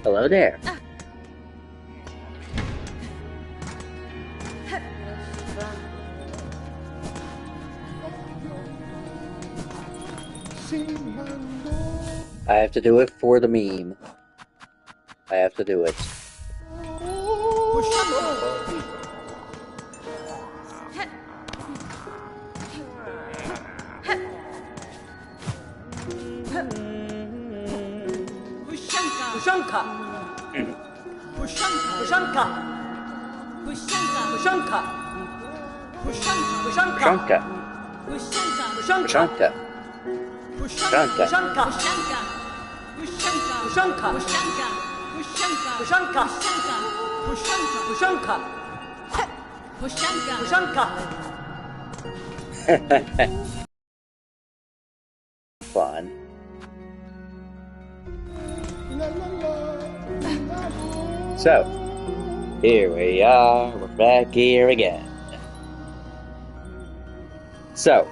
Hello there. I have to do it for the meme. I have to do it. Fun. So, here we are, we're back here again. So,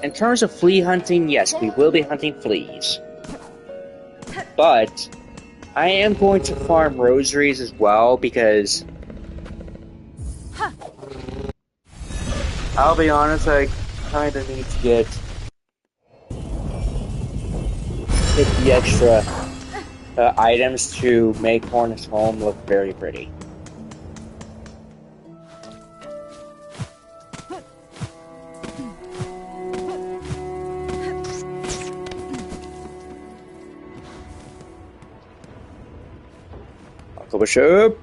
in terms of flea hunting, yes, we will be hunting fleas. But, I am going to farm rosaries as well, because I'll be honest, I kinda need to get the extra items to make Hornet's home look very pretty. Bishop.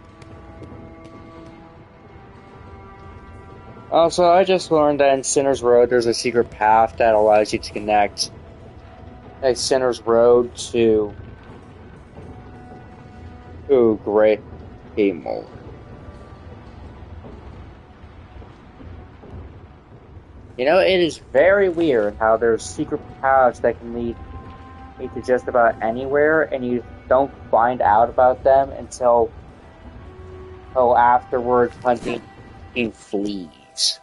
Also, I just learned that in Sinner's Road there's a secret path that allows you to connect Sinner's Road to Great Mole. You know, it is very weird how there's secret paths that can lead to just about anywhere, and you don't find out about them until afterwards hunting fleas.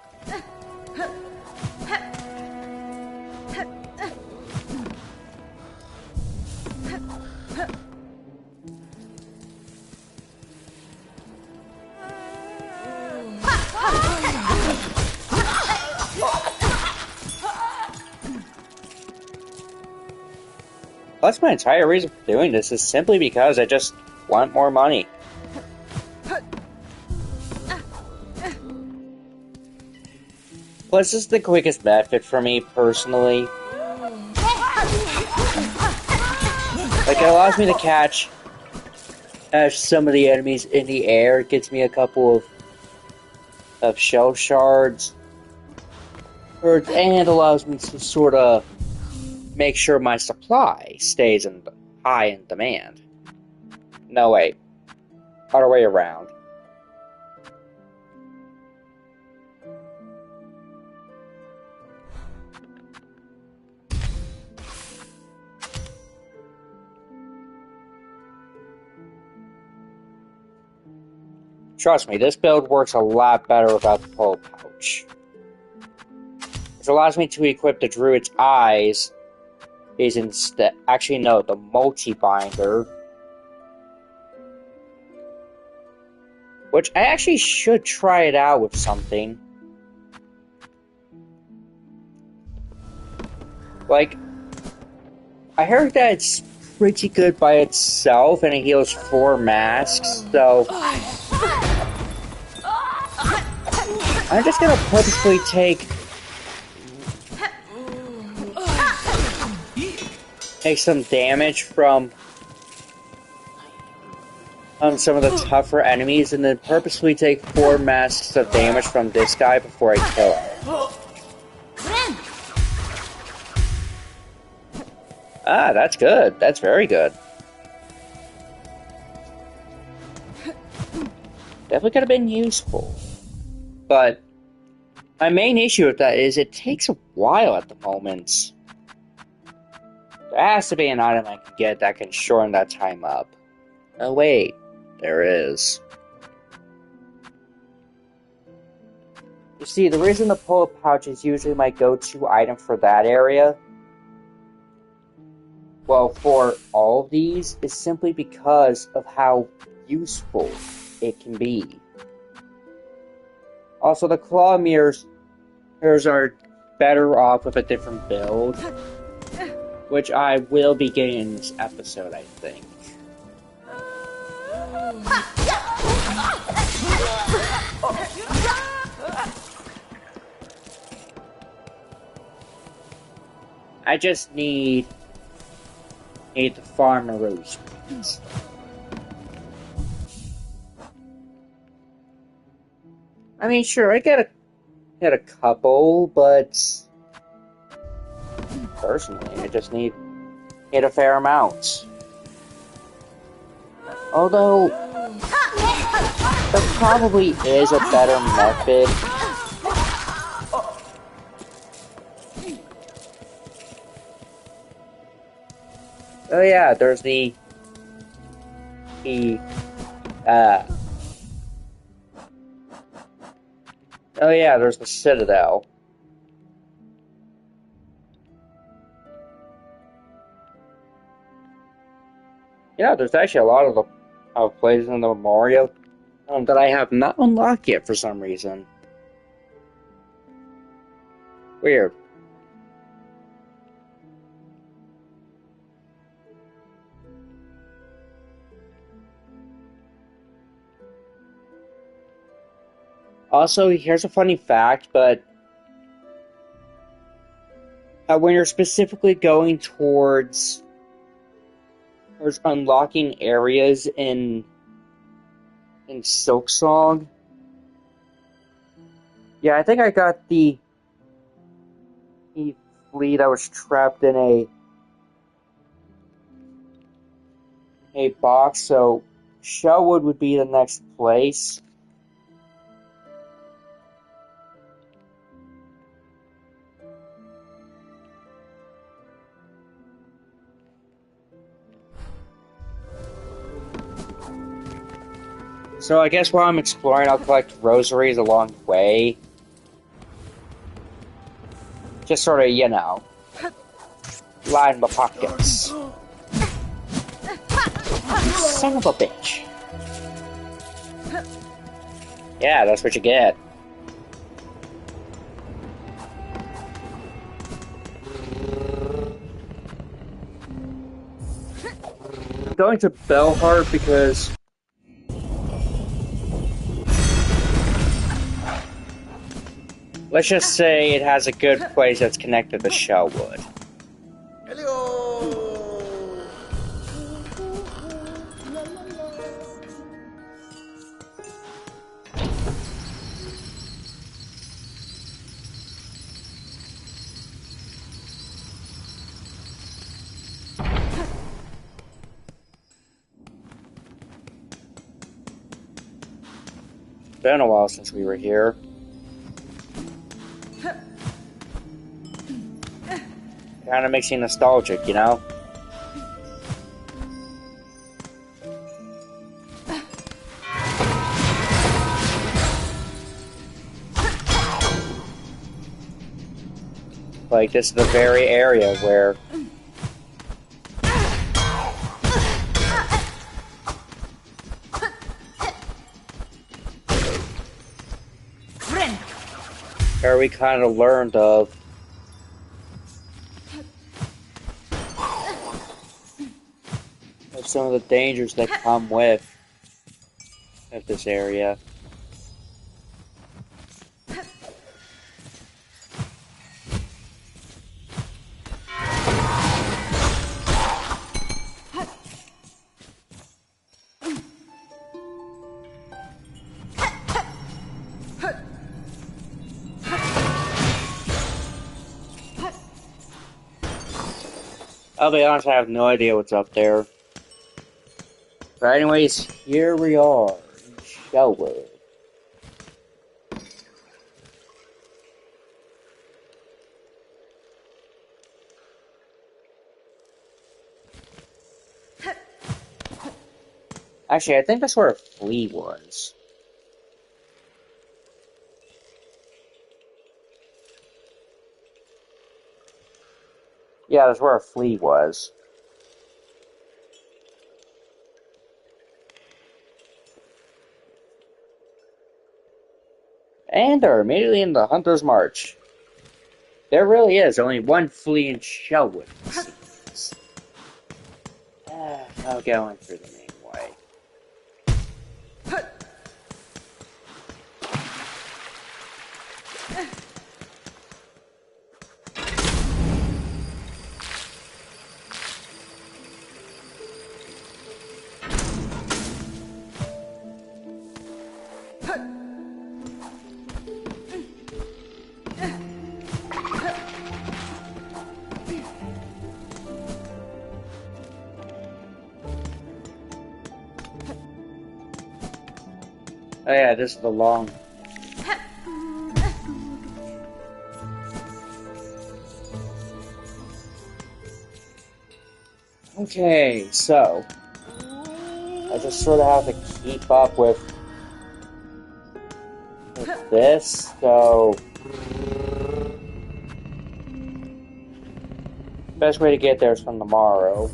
That's my entire reason for doing this, is simply because I just want more money. Plus, this is the quickest method for me, personally. Like, it allows me to catch some of the enemies in the air. It gets me a couple of shell shards. And allows me to sort of make sure my supply stays high in demand. No, wait. Other way around. Trust me, this build works a lot better without the pull pouch. Which allows me to equip the Druid's Eyes is instead... Actually, no, the multi-binder. Which I actually should try it out with something. Like, I heard that it's pretty good by itself and it heals 4 masks, so... I'm just gonna purposefully take some damage from some of the tougher enemies, and then purposefully take 4 masks of damage from this guy before I kill him. Ah, that's good. That's very good. Definitely could have been useful. But my main issue with that is it takes a while at the moment. There has to be an item I can get that can shorten that time up. Oh wait, there is. You see, the reason the pull-up pouch is usually my go-to item for that area well, for all of these, is simply because of how useful it can be. Also, the claw mirrors are better off with a different build, which I will be getting in this episode, I think. I just need the farmer rose. I mean, sure, I get a couple, but personally, I just need a fair amount. Although there probably is a better method. Oh yeah, there's the oh yeah, there's the Citadel. Yeah, there's actually a lot of places in the memorial that I have not unlocked yet for some reason. Weird. Also, here's a funny fact, but when you're specifically going towards unlocking areas in Silksong, yeah, I think I got the flea that was trapped in a box, so Shellwood would be the next place. So I guess while I'm exploring, I'll collect rosaries along the way. Just sort of, you know, line my pockets. Son of a bitch. Yeah, that's what you get. I'm going to Bellheart because let's just say it has a good place that's connected to Shellwood. Hello. It's been a while since we were here. Kind of makes you nostalgic, you know? Like, this is the very area where we kind of learned of some of the dangers that come with this area. I'll be honest, I have no idea what's up there. But anyways, here we are in Shellwood. Actually, I think that's where a flea was. Yeah, that's where a flea was. And they're immediately in the Hunter's March. There really is only one flea in Shelwood, it seems. I'll go in through the main way. Oh yeah, this is the long... Okay, so... I just sort of have to keep up with this, so... Best way to get there is from the Morrow.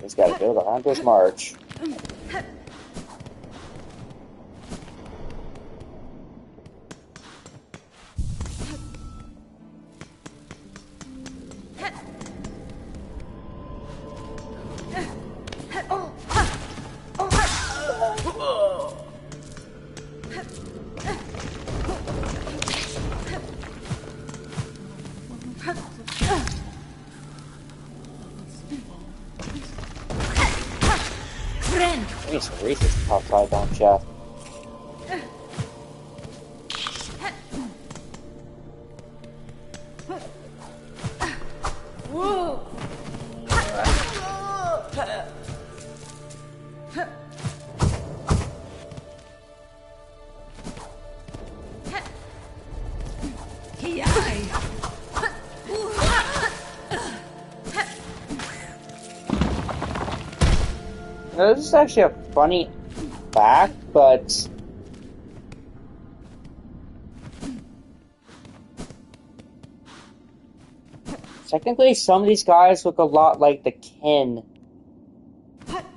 Just gotta go to the Hunter's March. I need some research outside, don't ya? Now, this is actually a funny fact, but technically some of these guys look a lot like the kin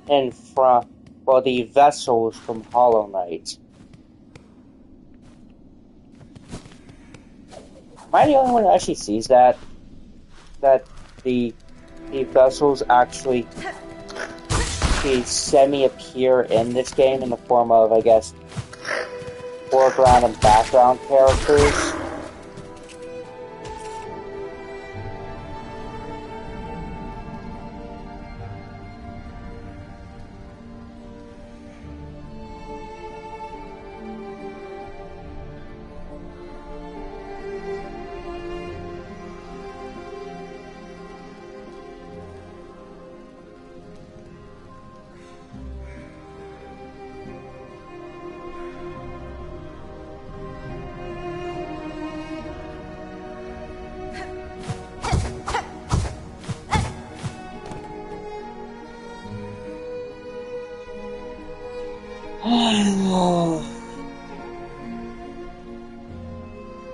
and from, well, the vessels from Hollow Knight. Am I the only one who actually sees that? That the vessels actually semi-appear in this game in the form of, I guess, foreground and background characters.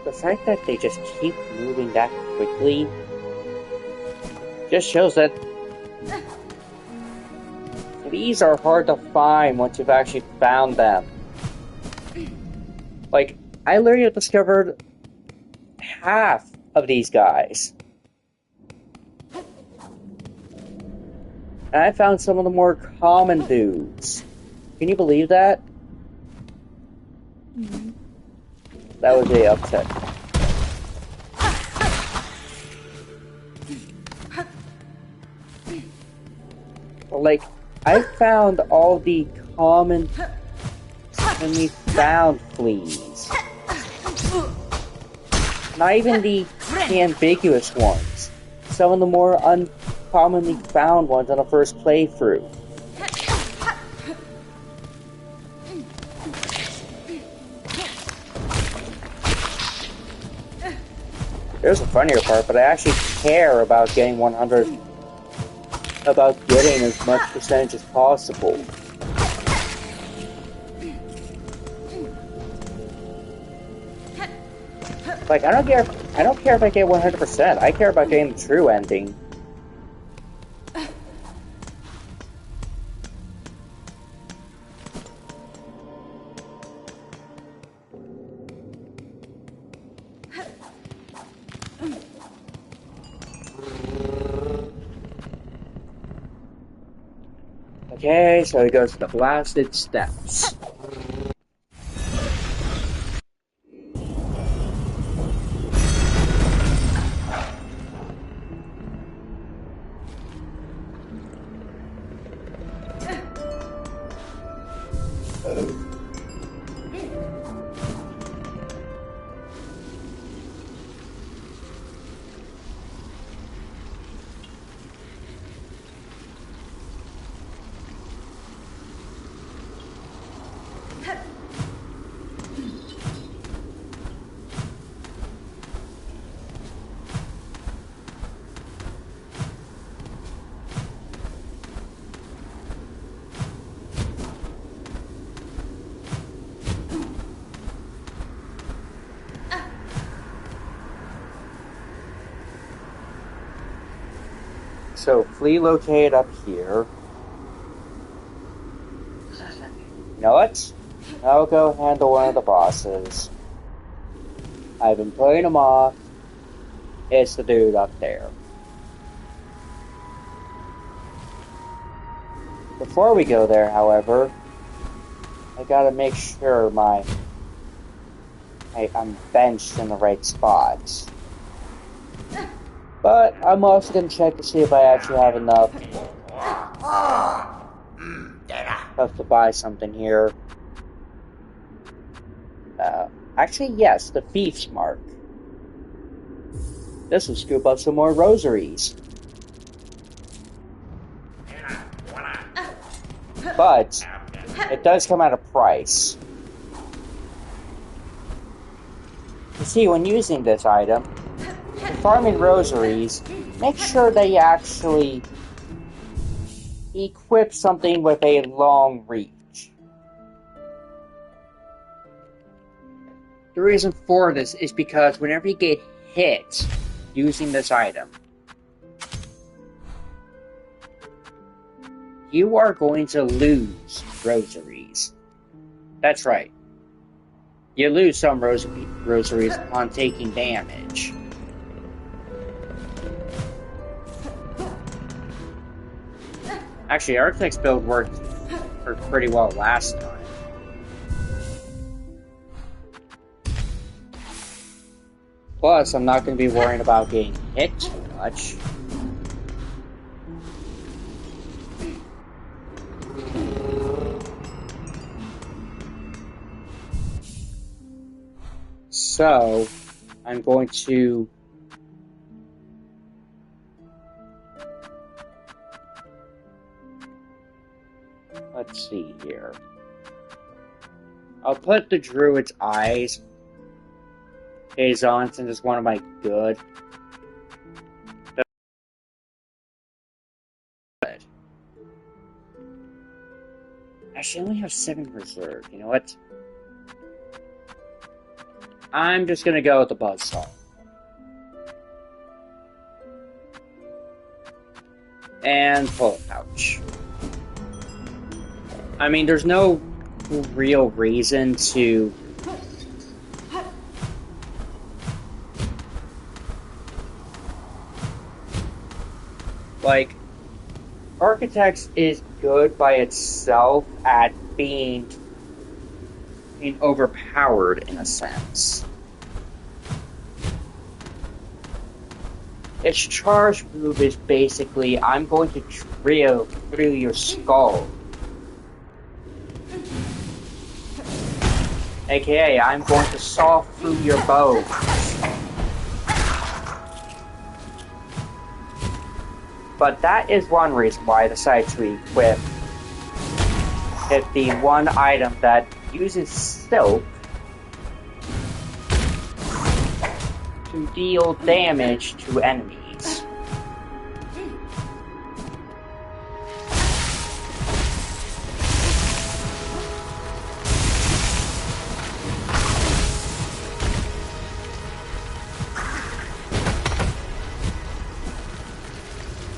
The fact that they just keep moving that quickly just shows that these are hard to find once you've actually found them. Like, I literally discovered half of these guys. And I found some of the more common dudes. Can you believe that? Mm-hmm. That was really upsetting. Like, I found all the common and we found fleas. Not even the ambiguous ones. Some of the more uncommonly found ones on the first playthrough. Here's the funnier part, but I actually care about getting 100, about getting as much percentage as possible. Like, I don't care if I get 100%, I care about getting the true ending. Okay, so he goes to the blasted steps. So, Flea located up here. You know what? I'll go handle one of the bosses. I've been putting him off. It's the dude up there. Before we go there, however, I gotta make sure I'm benched in the right spots. But I'm also gonna check to see if I actually have enough to buy something here. Actually, yes, the Thief's Mark. This will scoop up some more rosaries. But it does come at a price. You see, when using this item, farming rosaries, make sure that you actually equip something with a long reach. The reason for this is because whenever you get hit using this item, you are going to lose rosaries. That's right. You lose some rosaries upon taking damage. Actually, Architect's build worked pretty well last time. Plus, I'm not going to be worrying about getting hit too much. So, I'm going to... Let's see here. I'll put the Druid's Eyes on since it's one of my good. Actually, I only have 7 reserved. You know what? I'm just gonna go with the Buzzsaw. And pull a pouch. I mean, there's no real reason to... Like, Architects is good by itself at being overpowered in a sense. Its charge move is basically, I'm going to drill through your skull. AKA, I'm going to saw through your bones. But that is one reason why I decided to equip the one item that uses Silk to deal damage to enemies.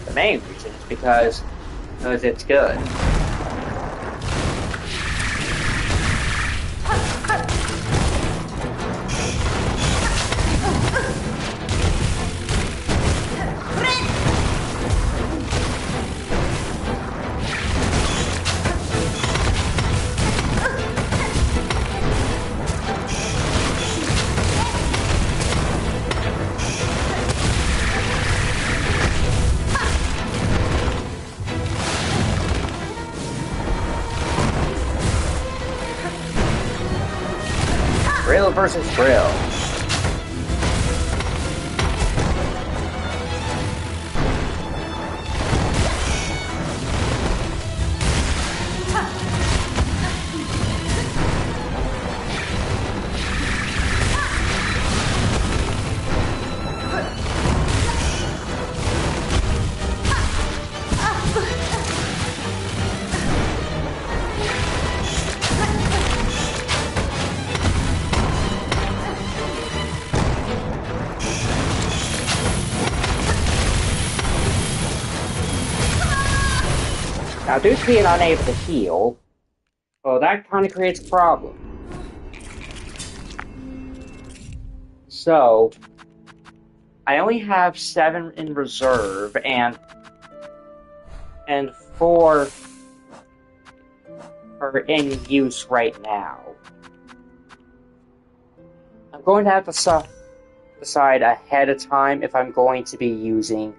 The main reason is because it's good. Drill versus drill. Now, due to being unable to heal, well, that kind of creates a problem. So, I only have 7 in reserve, and 4 are in use right now. I'm going to have to decide ahead of time if I'm going to be using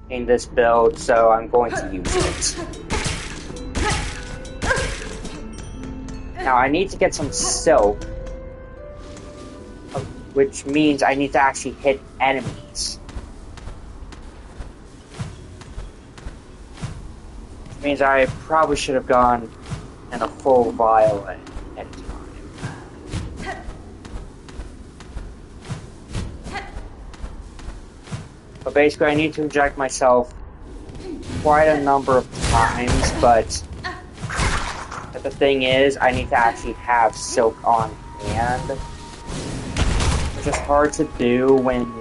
in this build, so I'm going to use it. Now I need to get some silk, which means I need to actually hit enemies. Which means I probably should have gone in a full vial at a time. But basically I need to inject myself quite a number of times, but the thing is, I need to actually have silk on hand, which is hard to do when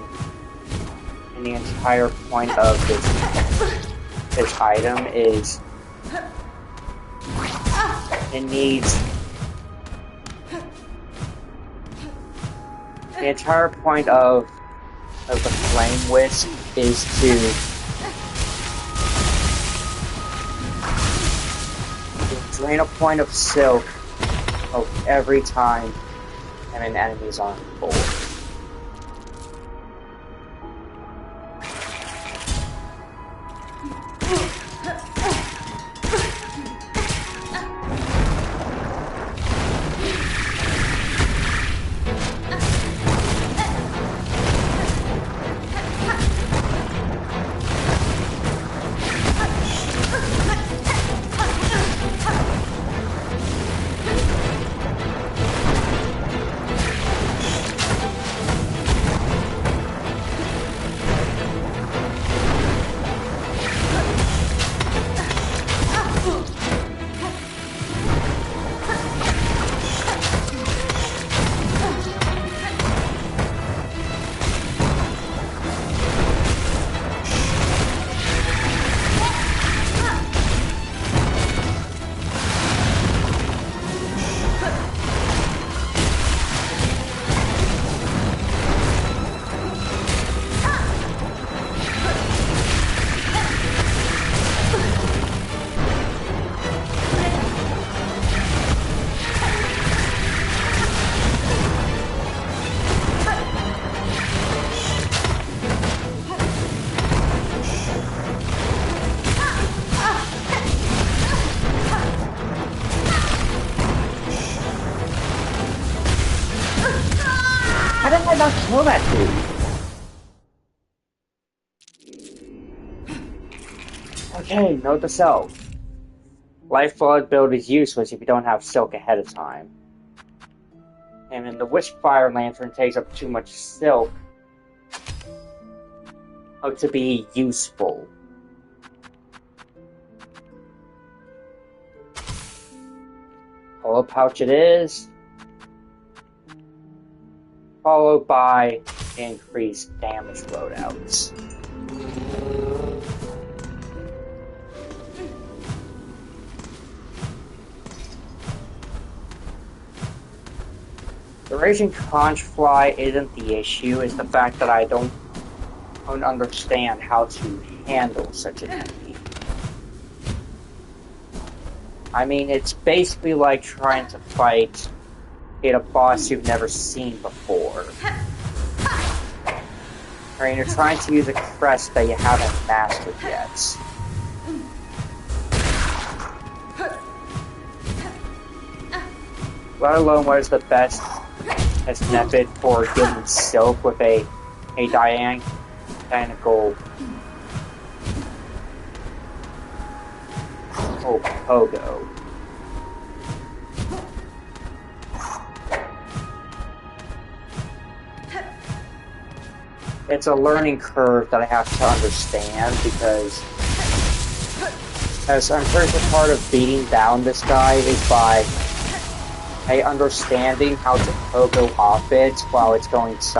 the entire point of this item is it needs the entire point of the flame wisp is to drain a point of silk of every time an enemy is on board. How did I not kill that dude? Okay, note to self. Lifeblood build is useless if you don't have silk ahead of time. And then the Wishfire Lantern takes up too much silk to be useful. Hollow pouch it is. Followed by increased damage loadouts. The Raging Conchfly isn't the issue, it's the fact that I don't understand how to handle such an enemy. I mean, it's basically like trying to fight a boss you've never seen before. Or you're trying to use a crest that you haven't mastered yet. Let alone what is the best as method for giving Silk with a diagonal pogo. It's a learning curve that I have to understand because as I'm pretty sure part of beating down this guy is by understanding how to pogo off it while it's going sideways.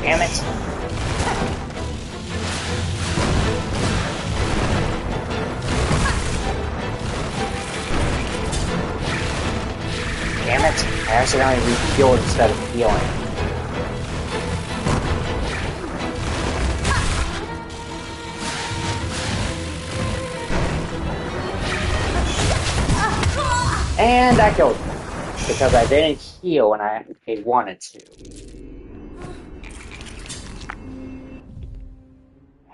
Damn it. Damn it. I accidentally refueled instead of healing. And that killed me. Because I didn't heal when I wanted to.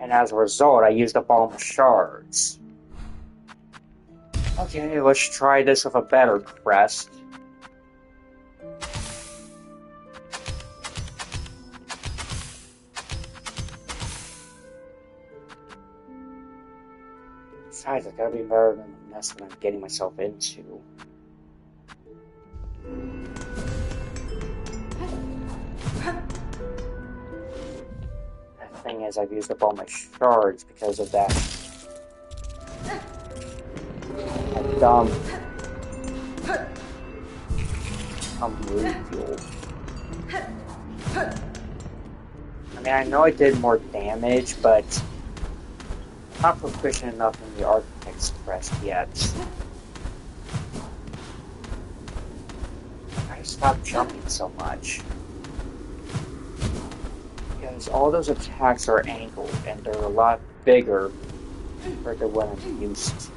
And as a result, I used up all my shards. Okay, let's try this with a better crest. Besides, it's gotta be better than the mess that I'm getting myself into. The thing is, I've used up all my shards because of that. Dumb refuel. I mean, I know I did more damage, but I'm not proficient enough in the Architect's Crest yet. I stopped jumping so much. Because all those attacks are angled, and they're a lot bigger compared to what I'm used to.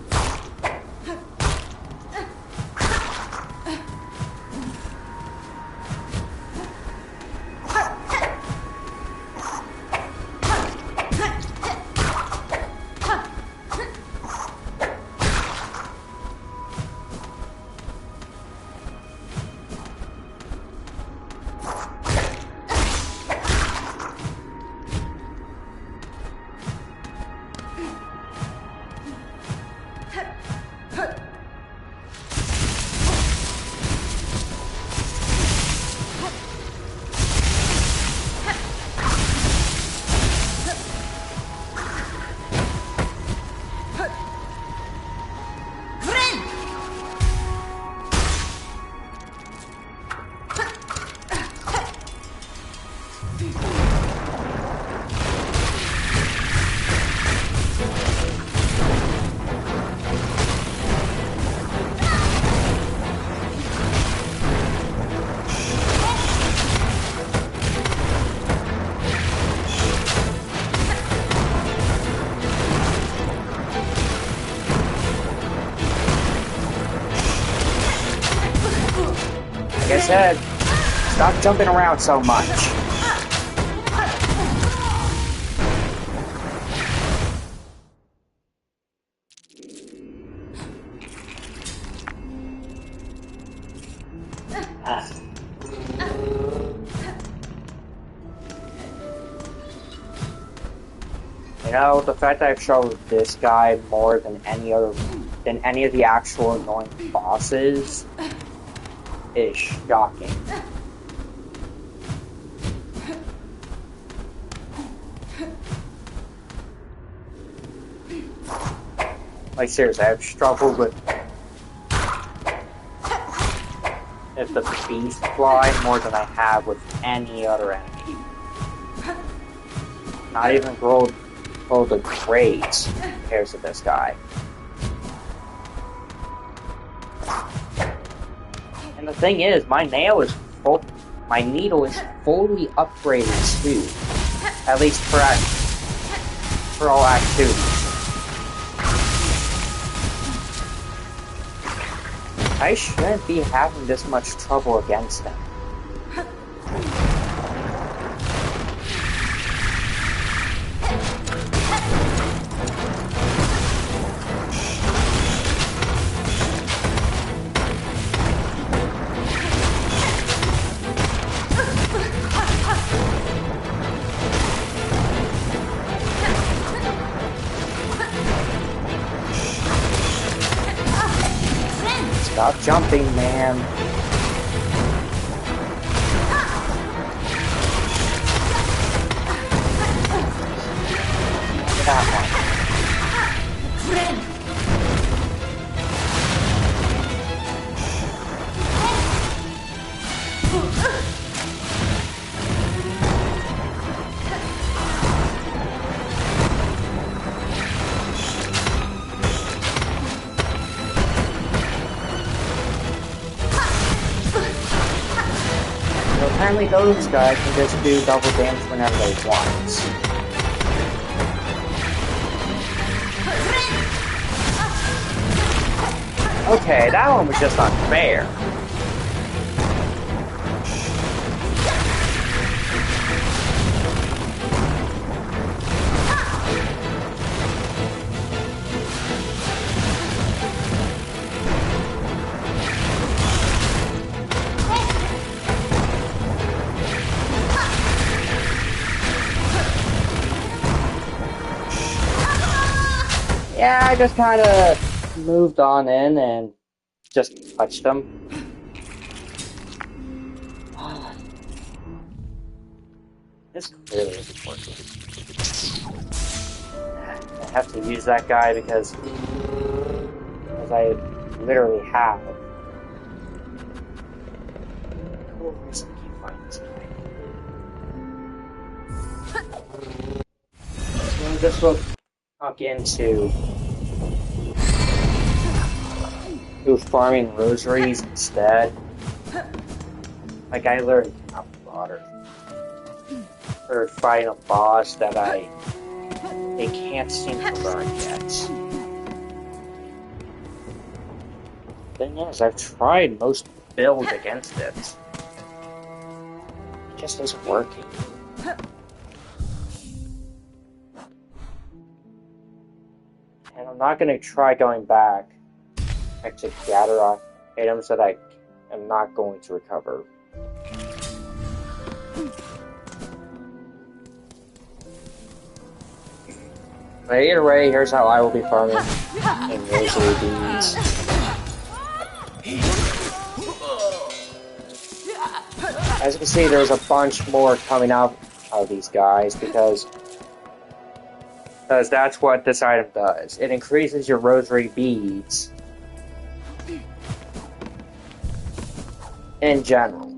Like I said, stop jumping around so much. know, the fact that I've struggled with this guy more than any of the actual annoying bosses is shocking. Like seriously, I've struggled with the beast fly more than I have with any other enemy. Not even rolled the grades compared to this guy. And the thing is, my needle is fully upgraded too. At least for all activities. I shouldn't be having this much trouble against them. Stop jumping, man. That one. Apparently those guys can just do double damage whenever they want. Okay, that one was just unfair. Yeah, I just kind of moved on in and just touched them. This clearly isn't working. I have to use that guy because I literally have. Cool reason to keep fighting this guy. So this will talk into farming rosaries instead. Like I learned how water. Or fighting a boss that they can't seem to learn yet. Thing is, I've tried most builds against it. It just isn't working. And I'm not gonna try going back to gather items that I am not going to recover. But either way, here's how I will be farming in rosary beans. As you can see, there's a bunch more coming out of these guys because that's what this item does. It increases your rosary beads in general.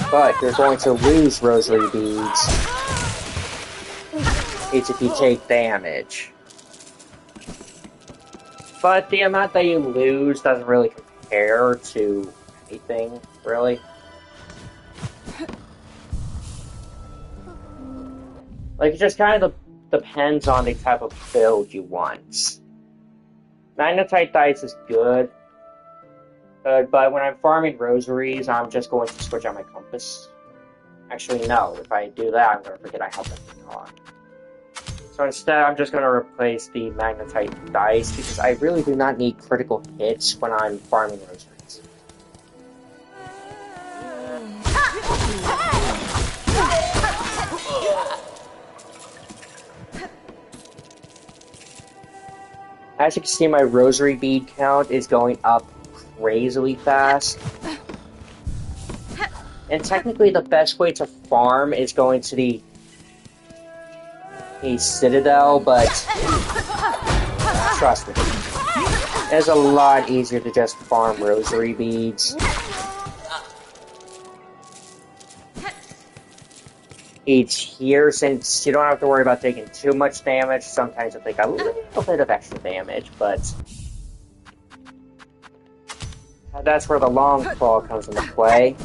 But you're going to lose rosary beads if you take damage. But the amount that you lose doesn't really compare to anything, really. Like, it just kind of depends on the type of build you want. Magnetite dice is good. But when I'm farming rosaries, I'm just going to switch out my compass. Actually, no. If I do that, I'm going to forget I have that thing on. So instead, I'm just going to replace the magnetite dice because I really do not need critical hits when I'm farming rosaries. As you can see, my rosary bead count is going up crazily fast. And technically, the best way to farm is going to the citadel, but trust me, it's a lot easier to just farm rosary beads. Each here, since you don't have to worry about taking too much damage, sometimes you'll take a little bit of extra damage, but that's where the long claw comes into play.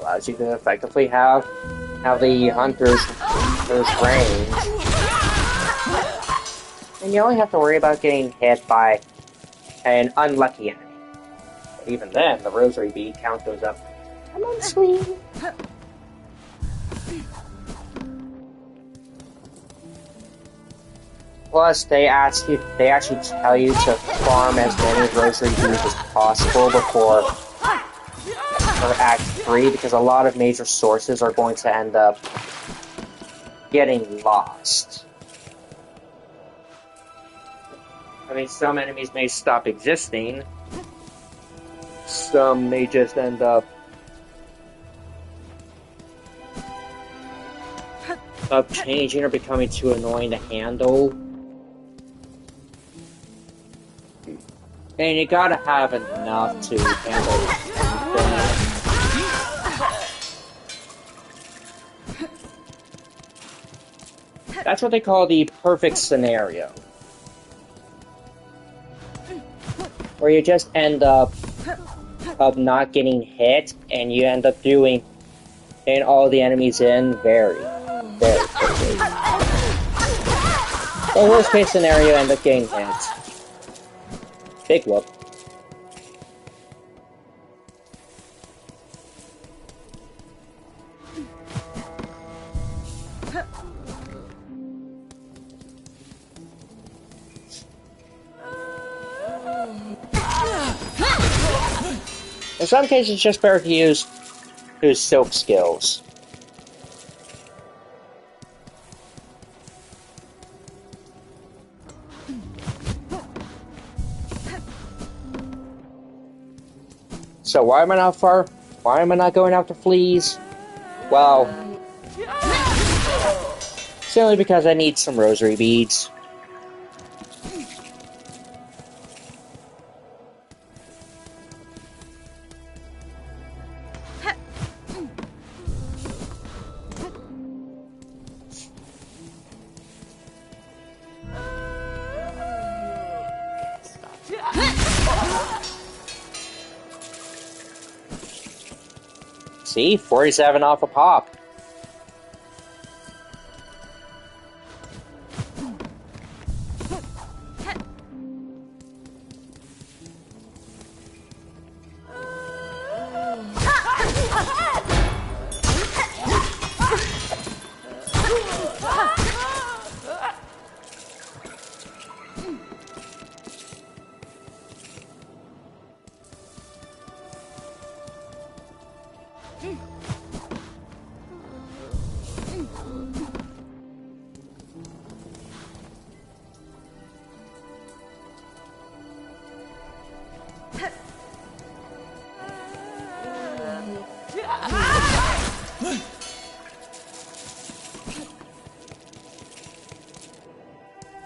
Allows you to effectively have the hunter's range. And you only have to worry about getting hit by an unlucky enemy. But even then, the rosary bead count goes up immensely. Plus, they actually tell you to farm as many rosary beads as possible before Act 3, because a lot of major sources are going to end up getting lost. I mean, some enemies may stop existing. Some may just end up changing or becoming too annoying to handle. And you gotta have enough to handle everything. That's what they call the perfect scenario. Where you just end up not getting hit, and you end up doing all the enemies in very, very quickly. The worst case scenario, you end up getting hit. Big whoop. In some cases, it's just better to use silk skills. So why am I not going after fleas? Well, simply because I need some rosary beads. See? 47 off a pop.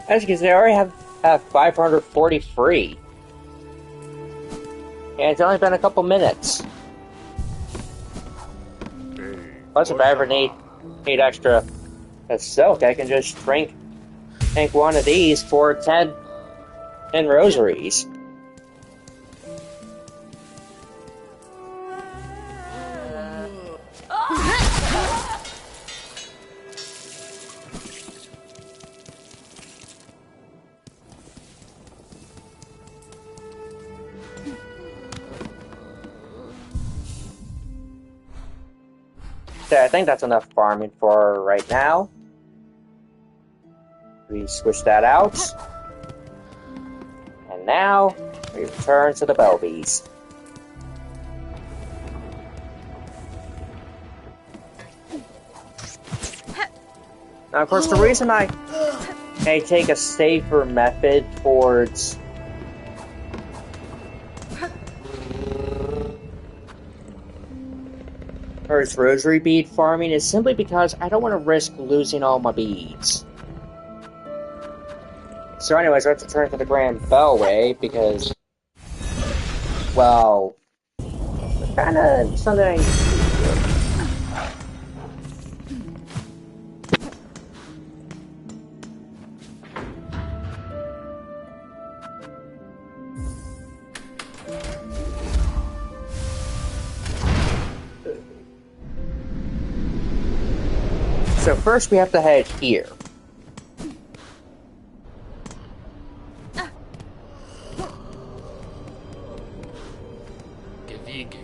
As you can see, I already have 540 free. And it's only been a couple minutes. Plus, if I ever need extra silk, I can just drink one of these for 10 rosaries. Okay, I think that's enough farming for right now. We switch that out. And now, we return to the Belvies. Now, of course, the reason I take a safer method towards rosary bead farming is simply because I don't want to risk losing all my beads. So anyways, I have to turn to the Grand Bellway because, well, kinda something I need to do here. So first we have to head here.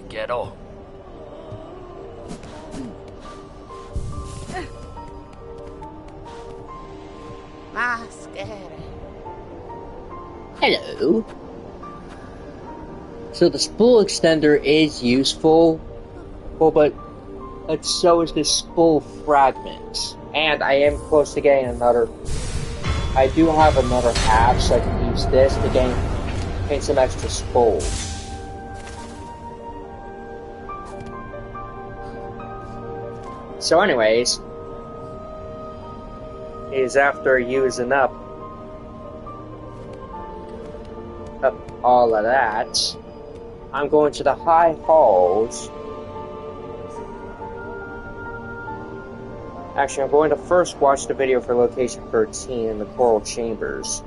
Ghetto. Hello. So the spool extender is useful, but so is this spool fragment. And I am close to getting another. I do have another half, so I can use this to gain some extra spools. So anyways, is after using up all of that, I'm going to the high halls. Actually, I'm going to first watch the video for location 13 in the Coral Chambers.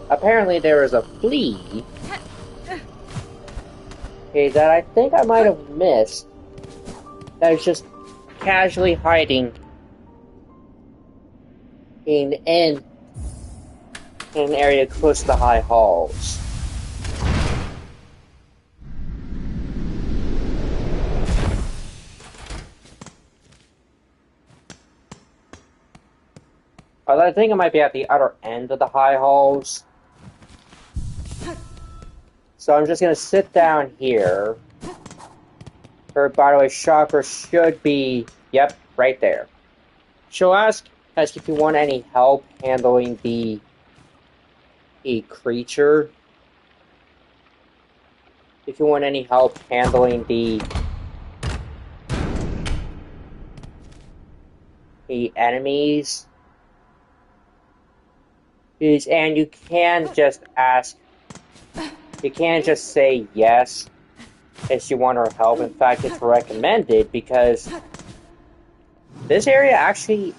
Apparently there is a flea that I think I might have missed that is just casually hiding in an area close to the high halls. I think it might be at the other end of the high halls. So I'm just gonna sit down here. By the way, chakra should be, yep, right there. She'll ask if you want any help handling a creature. If you want any help handling the enemies. And you can just ask, you can't just say yes if you want her help. In fact, it's recommended because this area actually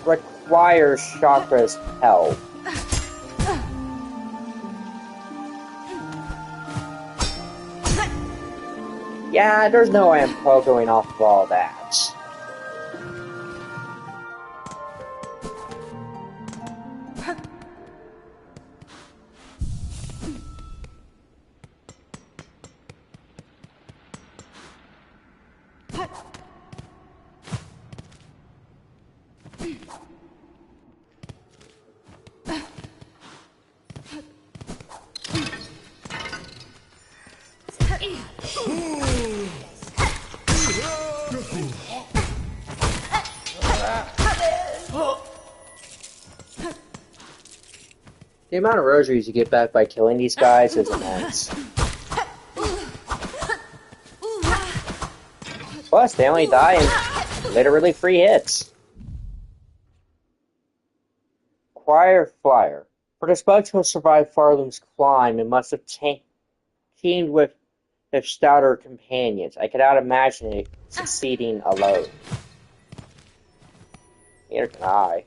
requires Chakra's help. Yeah, there's no way I'm pogoing off of all that. The amount of rosaries you get back by killing these guys is immense. Plus, they only die in literally 3 hits. Choir Flyer. For this bug to survive Farloom's climb, it must have teamed with stouter companions. I cannot imagine it succeeding alone. Neither can I.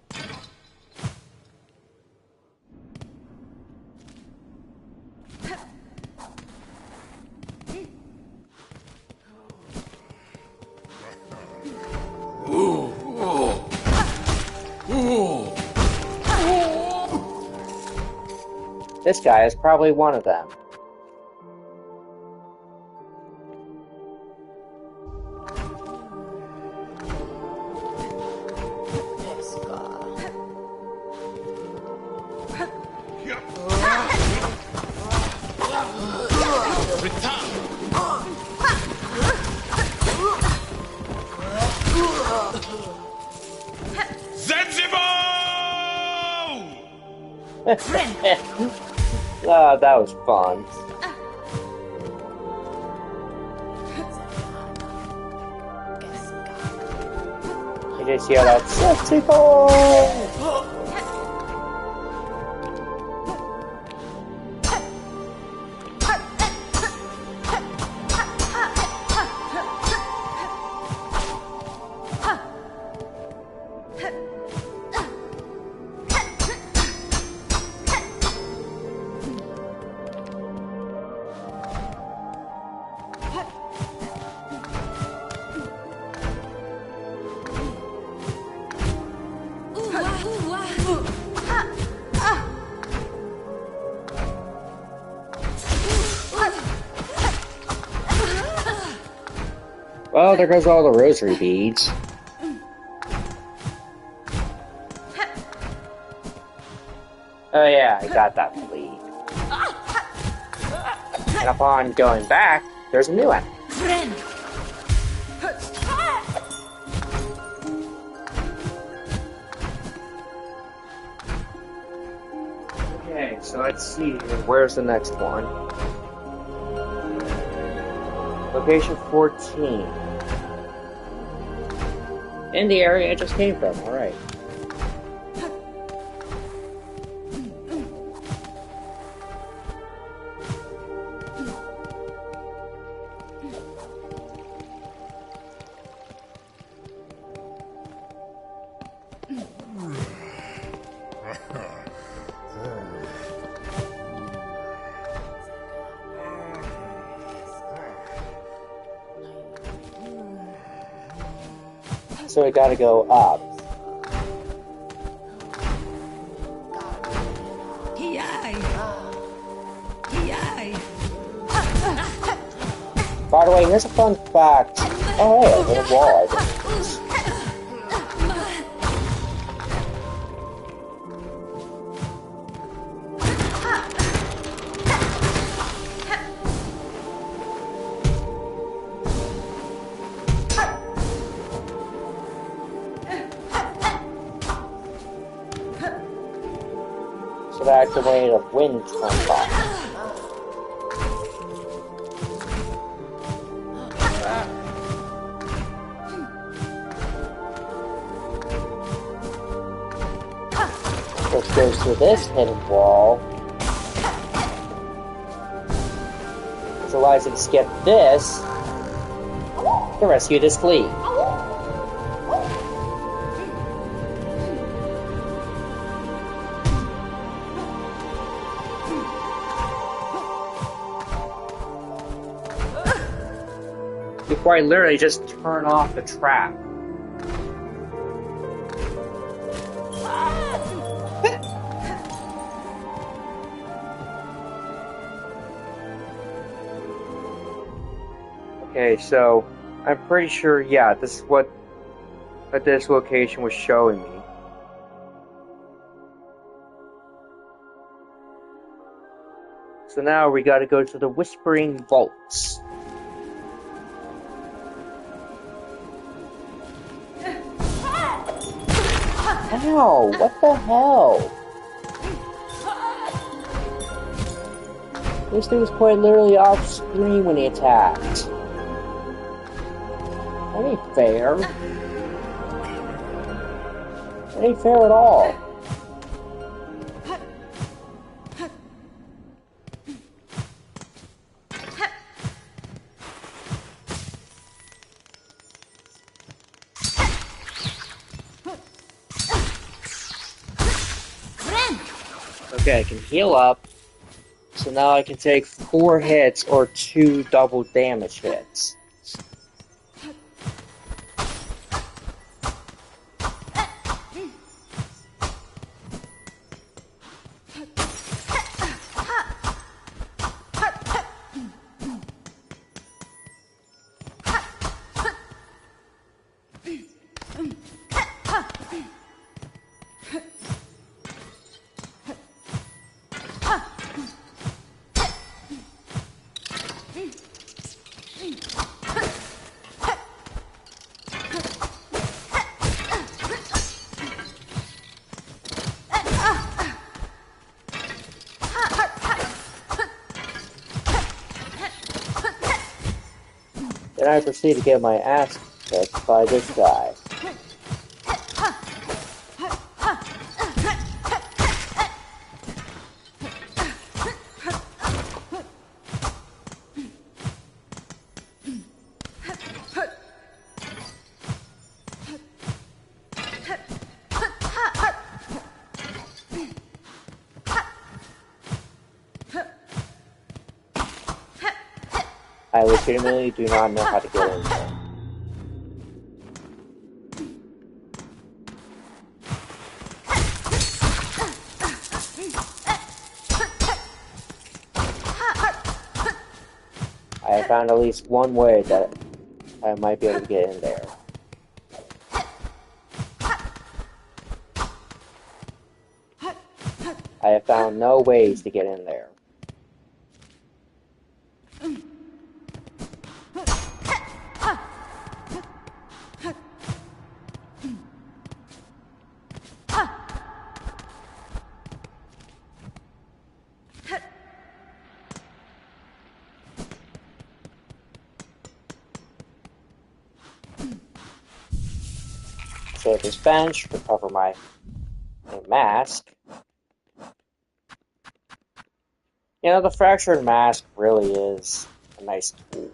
This guy is probably one of them. Oh, that was fun. You just hear that sexy boy. Well, there goes all the rosary beads. Oh yeah, I got that bleed. And upon going back, there's a new one. Okay, so let's see here. Where's the next one? Location 14. In the area I just came from, alright. So we gotta go up. By the way, here's a fun fact. Oh, hey, a little wall. So that's the way the wind comes off. Which goes to this hidden wall. Which allows you to skip this to rescue this flea. Before I literally just turn off the trap. Okay, so I'm pretty sure, yeah, this is what this location was showing me. So now we gotta go to the Whispering Vaults. Ow, what the hell? This dude was quite literally off screen when he attacked. That ain't fair. That ain't fair at all. Okay, I can heal up. So now I can take 4 hits or 2 double damage hits. Then I proceed to get my ass kicked by this guy. I legitimately do not know how to get in there. I have found at least one way that I might be able to get in there. I have found no ways to get in there. Save this bench, recover my mask. You know, the fractured mask really is a nice tool.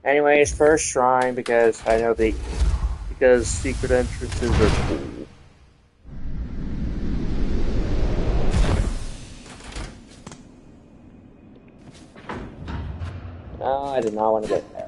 Anyways, first shrine because I know because secret entrances are cool. No, I did not want to get in there.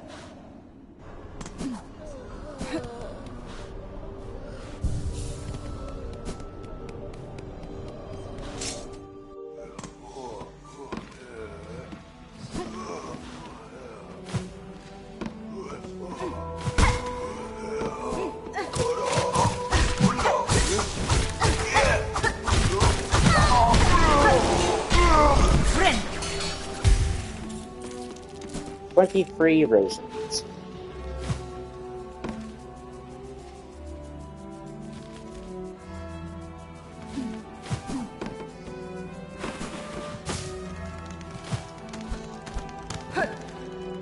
Free raisins.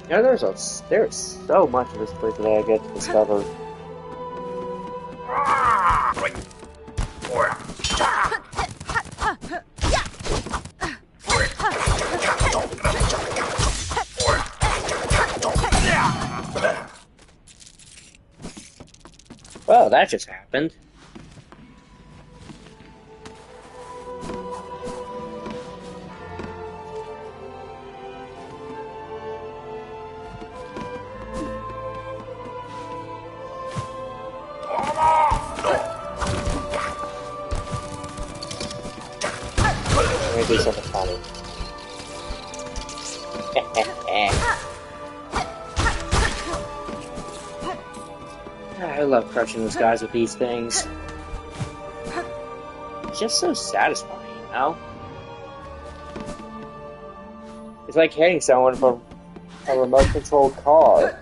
You know, there's so much of this place that I get to discover. Well, that just happened. Let me do something funny. I love crushing those guys with these things. It's just so satisfying, you know? It's like hitting someone from a remote-controlled car.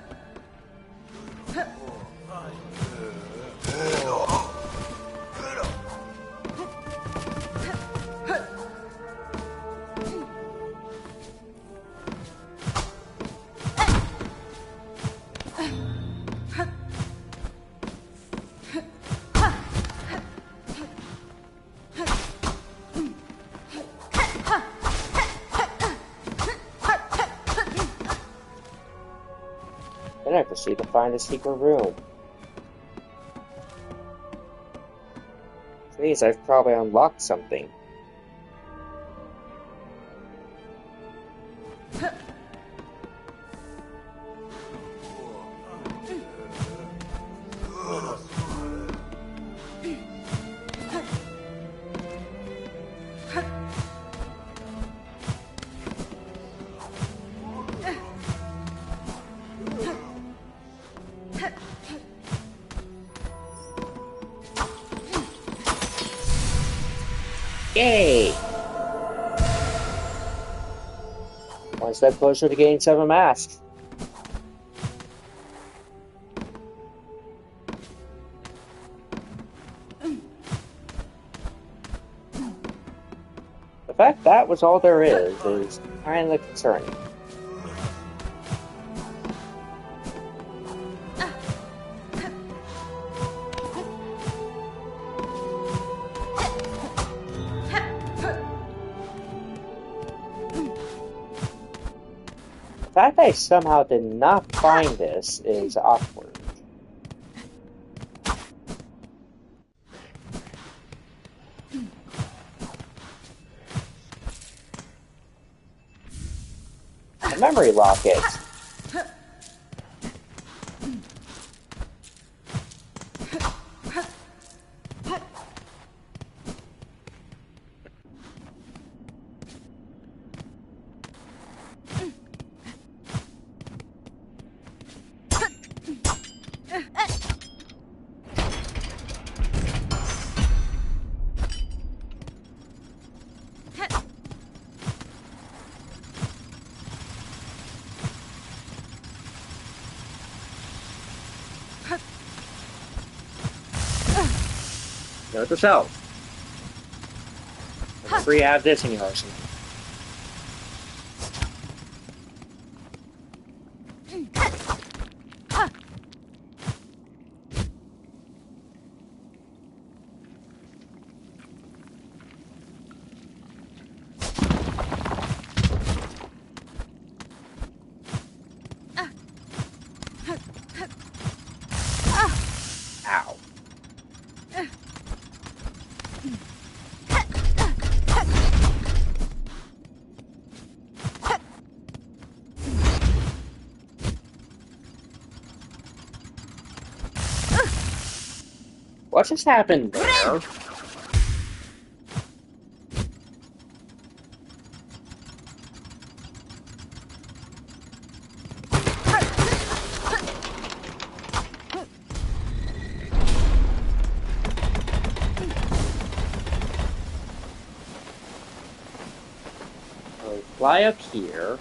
Then I proceed to find a secret room. Which means I've probably unlocked something. Yay! One step closer to getting 7 masks. The fact that was all there is kind of concerning. The fact that I somehow did not find this is awkward. A memory locket. Note to self. I'm free to have this in your arsenal. Ow. What just happened there? So fly up here.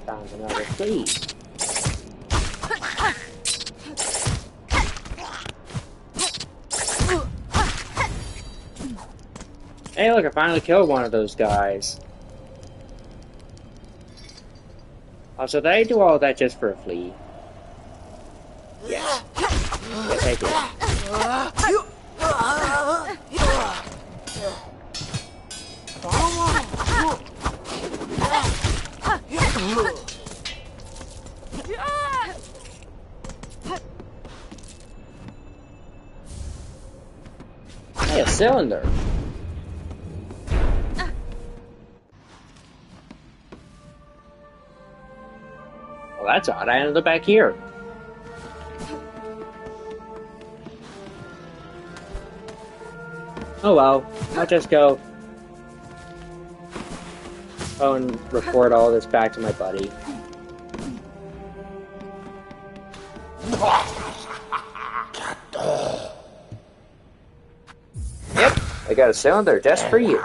Found another flea. Hey, look, I finally killed one of those guys. Also, did I do all that just for a flea? Yes, I did. Hey, a cylinder. Well, that's odd. I ended up back here. Oh well, I'll just go and report all this back to my buddy. Yep, I got a cylinder just for you.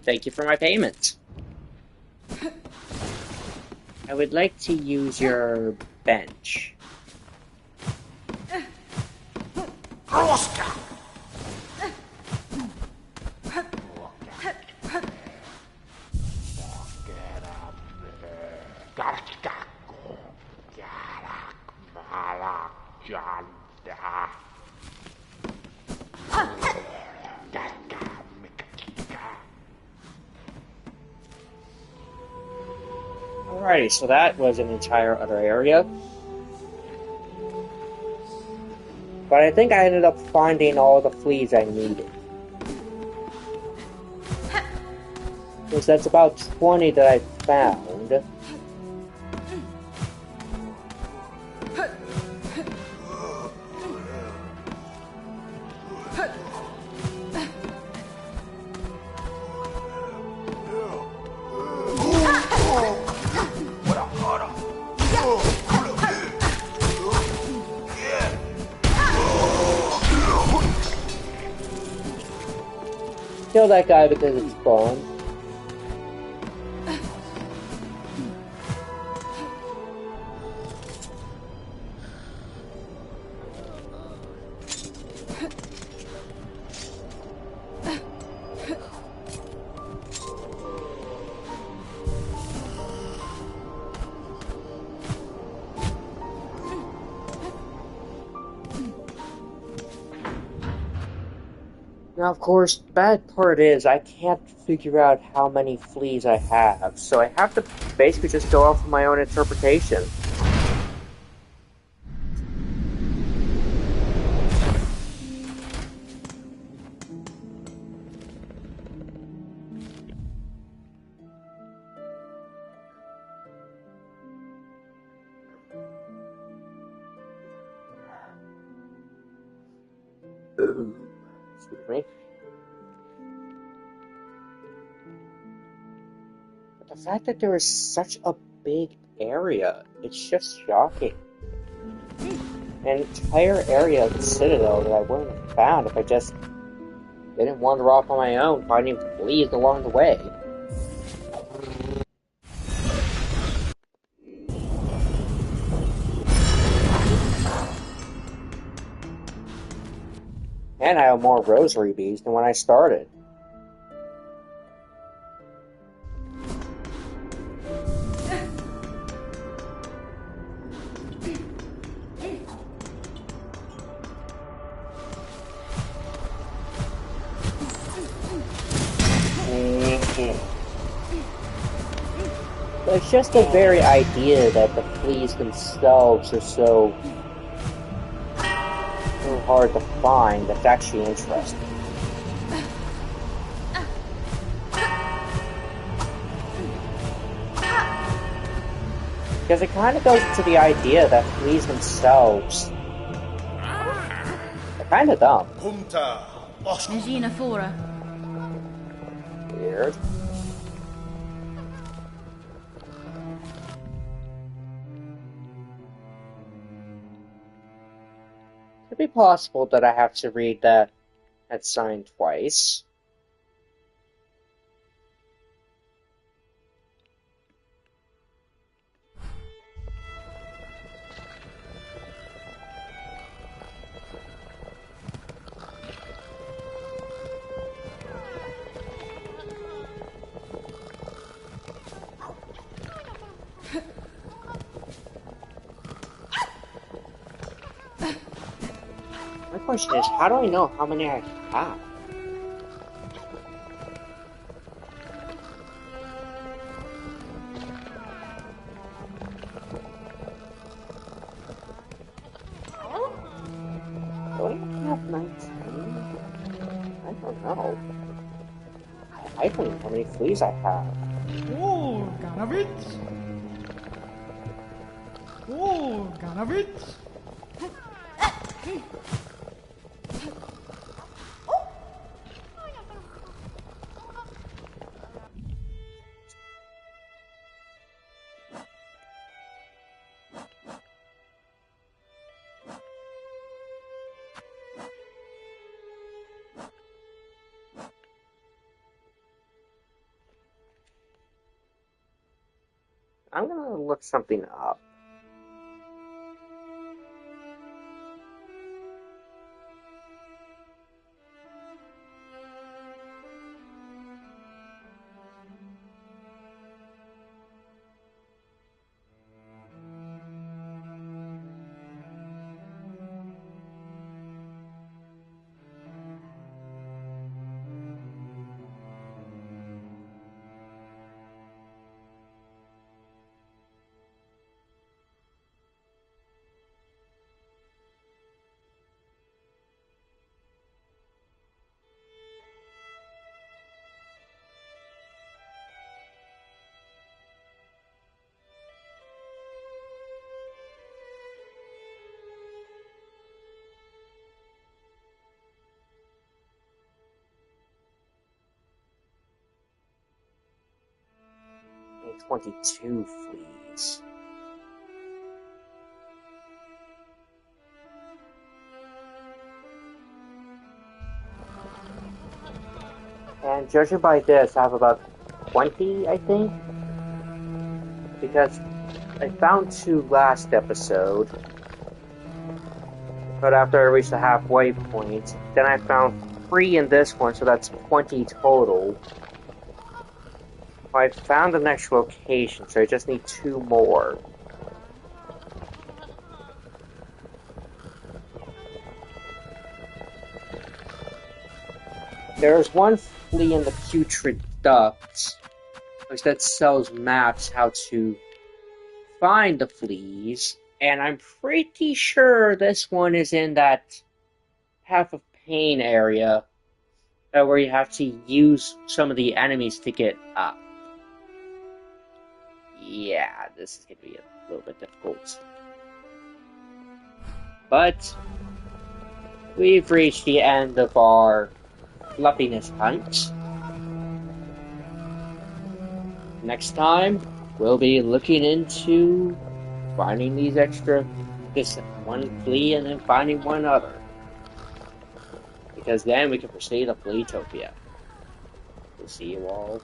Thank you for my payment. I would like to use your bench. Alrighty, so that was an entire other area. But I think I ended up finding all the fleas I needed. Because that's about 20 that I found. Kill that guy because it's fun. Now, of course, the bad part is I can't figure out how many fleas I have, so I have to basically just go off of my own interpretation. Excuse me. But the fact that there is such a big area, it's just shocking. An entire area of the Citadel that I wouldn't have found if I just didn't wander off on my own, finding fleas along the way. And I have more rosary beads than when I started. But it's just the very idea that the fleas themselves are so hard to find that's actually interesting. Because it kind of goes to the idea that fleas themselves are kind of dumb. Weird. Could be possible that I have to read that sign twice. My question is, how do I know how many I have? Do I have 19? I don't know. I don't know how many fleas I have. Oh, Ganavit! Oh, Ganavit! I'm gonna look something up. 22 fleas. And judging by this, I have about 20, I think. Because I found 2 last episode. But after I reached the halfway point, then I found 3 in this one, so that's 20 total. I found the next location, so I just need 2 more. There's one flea in the putrid duct, which that sells maps how to find the fleas, and I'm pretty sure this one is in that Path of Pain area, where you have to use some of the enemies to get up. Yeah, this is going to be a little bit difficult. But we've reached the end of our fluffiness hunt. Next time, we'll be looking into finding this one flea and then finding one other. Because then we can proceed to Fleatopia. We'll see you all